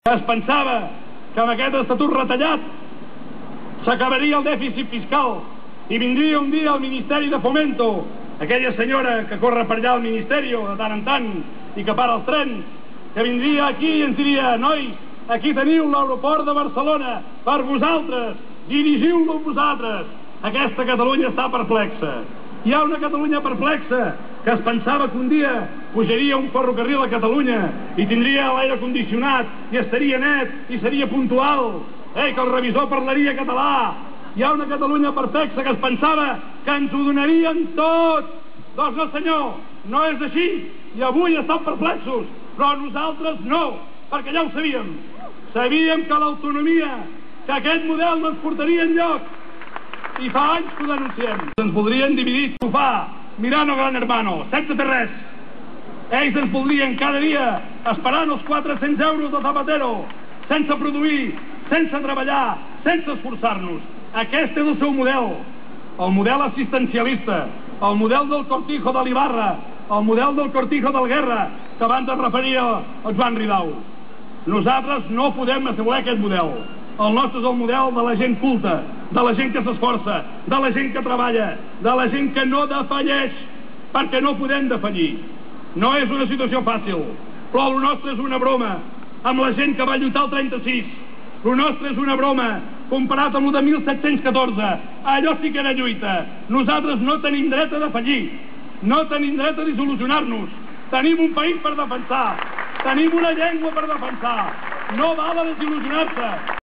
Es pensava que amb aquest estatut retallat s'acabaria el dèficit fiscal i vindria un dia al Ministeri de Fomento, aquella senyora que corre per allà al Ministeri de tant en tant i que para els trens, que vindria aquí i ens diria: nois, aquí teniu l'aeroport de Barcelona per vosaltres, dirigiu-lo vosaltres. Aquesta Catalunya està perplexa. Hi ha una Catalunya perplexa que es pensava que un dia pujaria un ferrocarril a Catalunya i tindria l'aire condicionat i estaria net i seria puntual, que el revisor parlaria català. Hi ha una Catalunya perplexa que es pensava que ens ho donarien tot. Doncs no, senyor, no és així, i avui estan perplexos, però nosaltres no, perquè ja ho sabíem. Sabíem que l'autonomia, que aquest model no ens portaria enlloc, i fa anys que ho denunciem. Ens voldrien dividir el sofà, mirant el Gran Hermano, sense fer res. Ells ens voldrien cada dia esperant els 400 euros de Zapatero, sense produir, sense treballar, sense esforçar-nos. Aquest és el seu model, el model assistencialista, el model del Cortijo de l'Ibarra, el model del Cortijo del Guerra, que abans es referia a Joan Ridao. Nosaltres no podem assegurar aquest model. El nostre és el model de la gent culta, de la gent que s'esforça, de la gent que treballa, de la gent que no defalleix, perquè no podem defallir. No és una situació fàcil, però el nostre és una broma amb la gent que va lluitar el 36. El nostre és una broma comparat amb el de 1714. Allò sí que era lluita. Nosaltres no tenim dret a defallir, no tenim dret a dissolucionar-nos. Tenim un país per defensar, tenim una llengua per defensar. No val a desil·lusionar-se.